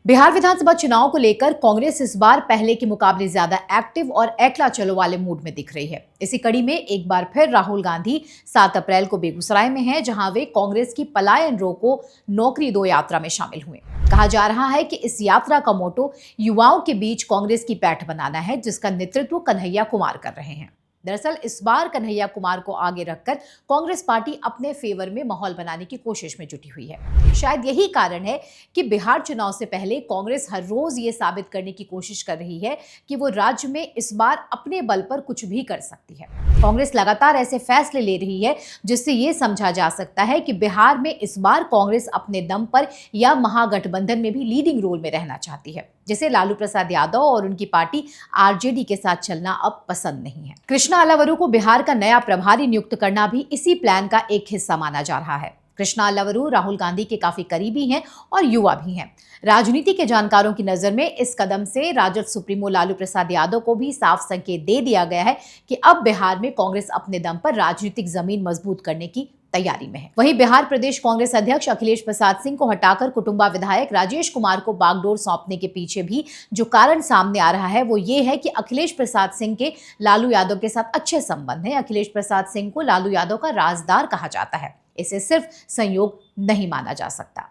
बिहार विधानसभा चुनाव को लेकर कांग्रेस इस बार पहले के मुकाबले ज्यादा एक्टिव और एकला चलो वाले मूड में दिख रही है। इसी कड़ी में एक बार फिर राहुल गांधी 7 अप्रैल को बेगूसराय में हैं, जहां वे कांग्रेस की पलायन रोको नौकरी दो यात्रा में शामिल हुए। कहा जा रहा है कि इस यात्रा का मोटो युवाओं के बीच कांग्रेस की पैठ बनाना है, जिसका नेतृत्व कन्हैया कुमार कर रहे हैं। दरअसल इस बार कन्हैया कुमार को आगे रखकर कांग्रेस पार्टी अपने फेवर में माहौल बनाने की कोशिश में जुटी हुई है। शायद यही कारण है कि बिहार चुनाव से पहले कांग्रेस हर रोज ये साबित करने की कोशिश कर रही है कि वो राज्य में इस बार अपने बल पर कुछ भी कर सकती है। कांग्रेस लगातार ऐसे फैसले ले रही है जिससे ये समझा जा सकता है कि बिहार में इस बार कांग्रेस अपने दम पर या महागठबंधन में भी लीडिंग रोल में रहना चाहती है, जिसे लालू प्रसाद यादव और उनकी पार्टी आरजेडी के साथ चलना अब पसंद नहीं है। कृष्णा अलावरू को बिहार का नया प्रभारी नियुक्त करना भी इसी प्लान का एक हिस्सा माना जा रहा है। कृष्णा अलावरू राहुल गांधी के काफी करीबी हैं और युवा भी हैं। राजनीति के जानकारों की नजर में इस कदम से राजद सुप्रीमो लालू प्रसाद यादव को भी साफ संकेत दे दिया गया है कि अब बिहार में कांग्रेस अपने दम पर राजनीतिक जमीन मजबूत करने की तैयारी में है। वहीं बिहार प्रदेश कांग्रेस अध्यक्ष अखिलेश प्रसाद सिंह को हटाकर कुटुंबा विधायक राजेश कुमार को बागडोर सौंपने के पीछे भी जो कारण सामने आ रहा है वो ये है कि अखिलेश प्रसाद सिंह के लालू यादव के साथ अच्छे संबंध हैं। अखिलेश प्रसाद सिंह को लालू यादव का राजदार कहा जाता है। इसे सिर्फ संयोग नहीं माना जा सकता।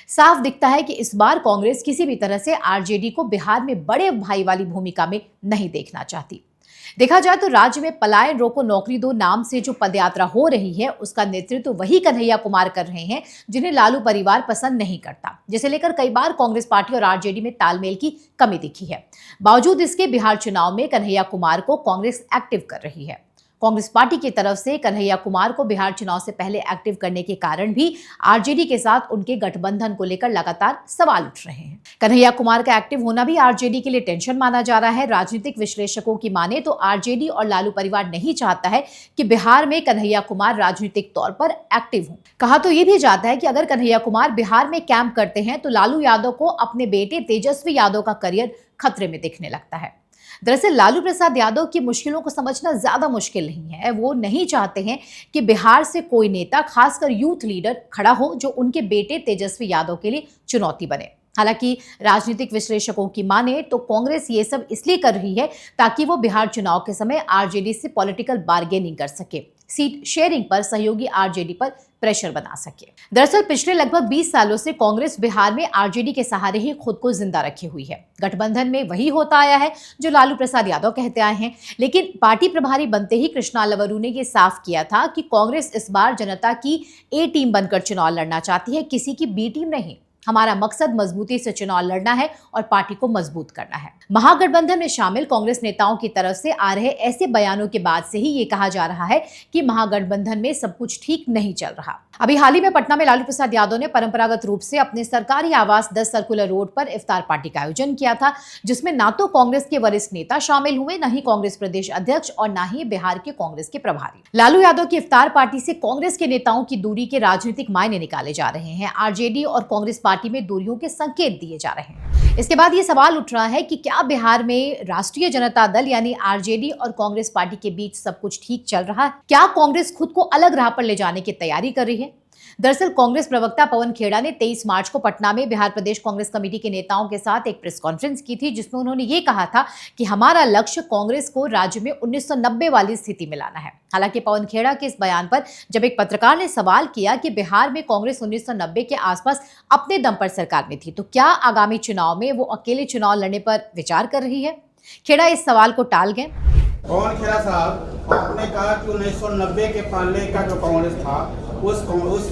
साफ दिखता है कि इस बार कांग्रेस किसी भी तरह से आरजेडी को बिहार में बड़े भाई वाली भूमिका में नहीं देखना चाहती। देखा जाए तो राज्य में पलायन रोको नौकरी दो नाम से जो पदयात्रा हो रही है उसका नेतृत्व वही कन्हैया कुमार कर रहे हैं जिन्हें लालू परिवार पसंद नहीं करता, जिसे लेकर कई बार कांग्रेस पार्टी और आरजेडी में तालमेल की कमी दिखी है। बावजूद इसके बिहार चुनाव में कन्हैया कुमार को कांग्रेस एक्टिव कर रही है। कांग्रेस पार्टी की तरफ से कन्हैया कुमार को बिहार चुनाव से पहले एक्टिव करने के कारण भी आरजेडी के साथ उनके गठबंधन को लेकर लगातार सवाल उठ रहे हैं। कन्हैया कुमार का एक्टिव होना भी आरजेडी के लिए टेंशन माना जा रहा है। राजनीतिक विश्लेषकों की माने तो आरजेडी और लालू परिवार नहीं चाहता है कि बिहार में कन्हैया कुमार राजनीतिक तौर पर एक्टिव हो। कहा तो यह भी जाता है कि अगर कन्हैया कुमार बिहार में कैंप करते हैं तो लालू यादव को अपने बेटे तेजस्वी यादव का करियर खतरे में दिखने लगता है। दरअसल लालू प्रसाद यादव की मुश्किलों को समझना ज्यादा मुश्किल नहीं है। वो नहीं चाहते हैं कि बिहार से कोई नेता, खासकर यूथ लीडर खड़ा हो जो उनके बेटे तेजस्वी यादव के लिए चुनौती बने। हालांकि राजनीतिक विश्लेषकों की माने तो कांग्रेस ये सब इसलिए कर रही है ताकि वो बिहार चुनाव के समय आरजेडी से पॉलिटिकल बार्गेनिंग कर सके, सीट शेयरिंग पर सहयोगी आरजेडी पर प्रेशर बना सके। दरअसल पिछले लगभग 20 सालों से कांग्रेस बिहार में आरजेडी के सहारे ही खुद को जिंदा रखी हुई है। गठबंधन में वही होता आया है जो लालू प्रसाद यादव कहते आए हैं, लेकिन पार्टी प्रभारी बनते ही कृष्णा अलावरू ने यह साफ किया था कि कांग्रेस इस बार जनता की ए टीम बनकर चुनाव लड़ना चाहती है, किसी की बी टीम नहीं। हमारा मकसद मजबूती से चुनाव लड़ना है और पार्टी को मजबूत करना है। महागठबंधन में शामिल कांग्रेस नेताओं की तरफ से आ रहे ऐसे बयानों के बाद से ही ये कहा जा रहा है कि महागठबंधन में सब कुछ ठीक नहीं चल रहा। अभी हाल ही में पटना में लालू प्रसाद यादव ने परंपरागत रूप से अपने सरकारी आवास 10 सर्कुलर रोड पर इफ्तार पार्टी का आयोजन किया था, जिसमें ना तो कांग्रेस के वरिष्ठ नेता शामिल हुए, न ही कांग्रेस प्रदेश अध्यक्ष और न ही बिहार के कांग्रेस के प्रभारी। लालू यादव की इफ्तार पार्टी से कांग्रेस के नेताओं की दूरी के राजनीतिक मायने निकाले जा रहे हैं। आरजेडी और कांग्रेस पार्टी में दूरियों के संकेत दिए जा रहे हैं। इसके बाद ये सवाल उठ रहा है कि क्या बिहार में राष्ट्रीय जनता दल यानी आरजेडी और कांग्रेस पार्टी के बीच सब कुछ ठीक चल रहा है? क्या कांग्रेस खुद को अलग राह पर ले जाने की तैयारी कर रही है? दरअसल कांग्रेस प्रवक्ता पवन खेड़ा ने 23 मार्च को पटना में बिहार प्रदेश कांग्रेस कमेटी के नेताओं के साथ एक प्रेस कॉन्फ्रेंस की थी, जिसमें उन्होंने ये कहा था कि हमारा लक्ष्य कांग्रेस को राज्य में 1990 वाली स्थिति में लाना है। हालांकि पवन खेड़ा के इस बयान पर जब एक पत्रकार ने सवाल किया कि बिहार में कांग्रेस 1990 के आसपास अपने दम पर सरकार में थी, तो क्या आगामी चुनाव में वो अकेले चुनाव लड़ने पर विचार कर रही है? खेड़ा इस सवाल को टाल गए। पवन खेड़ा साहब, आपने कहा कि 1990 के पहले का जो कांग्रेस था उस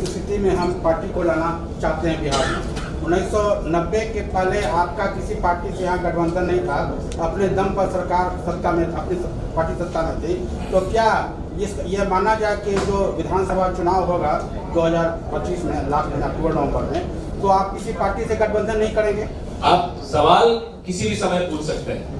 स्थिति में हम पार्टी को लाना चाहते हैं बिहार में। 1990 के पहले आपका किसी पार्टी से यहाँ गठबंधन नहीं था, अपने दम पर सरकार सत्ता में, अपनी पार्टी सत्ता में थी। तो क्या यह माना जाए कि जो विधानसभा चुनाव होगा 2025 में, लास्ट में अक्टूबर नवंबर में, तो आप किसी पार्टी से गठबंधन नहीं करेंगे? आप सवाल किसी भी समय पूछ सकते हैं,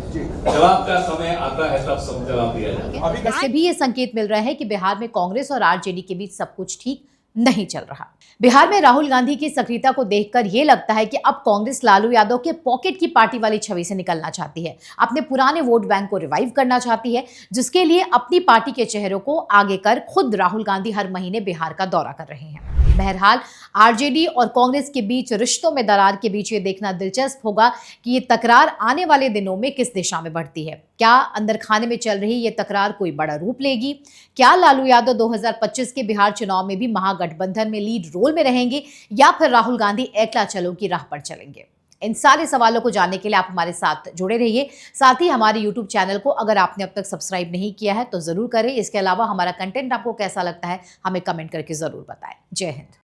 जवाब का समय आता है तब सब जवाब दिया जाएगा। इससे भी ये संकेत मिल रहा है कि बिहार में कांग्रेस और आरजेडी के बीच सब कुछ ठीक नहीं चल रहा। बिहार में राहुल गांधी की सक्रियता को देखकर यह लगता है कि अब कांग्रेस लालू यादव के पॉकेट की पार्टी वाली छवि से निकलना चाहती है, अपने पुराने वोट बैंक को रिवाइव करना चाहती है, जिसके लिए अपनी पार्टी के चेहरों को आगे कर खुद राहुल गांधी हर महीने बिहार का दौरा कर रहे हैं। बहरहाल आरजेडी और कांग्रेस के बीच रिश्तों में दरार के बीच ये देखना दिलचस्प होगा कि ये तकरार आने वाले दिनों में किस दिशा में बढ़ती है। क्या अंदर खाने में चल रही ये तकरार कोई बड़ा रूप लेगी? क्या लालू यादव 2025 के बिहार चुनाव में भी महागठबंधन में लीड रोल में रहेंगे या फिर राहुल गांधी एकला चलो की राह पर चलेंगे? इन सारे सवालों को जानने के लिए आप हमारे साथ जुड़े रहिए। साथ ही हमारे YouTube चैनल को अगर आपने अब तक सब्सक्राइब नहीं किया है तो जरूर करें। इसके अलावा हमारा कंटेंट आपको कैसा लगता है हमें कमेंट करके जरूर बताएं। जय हिंद।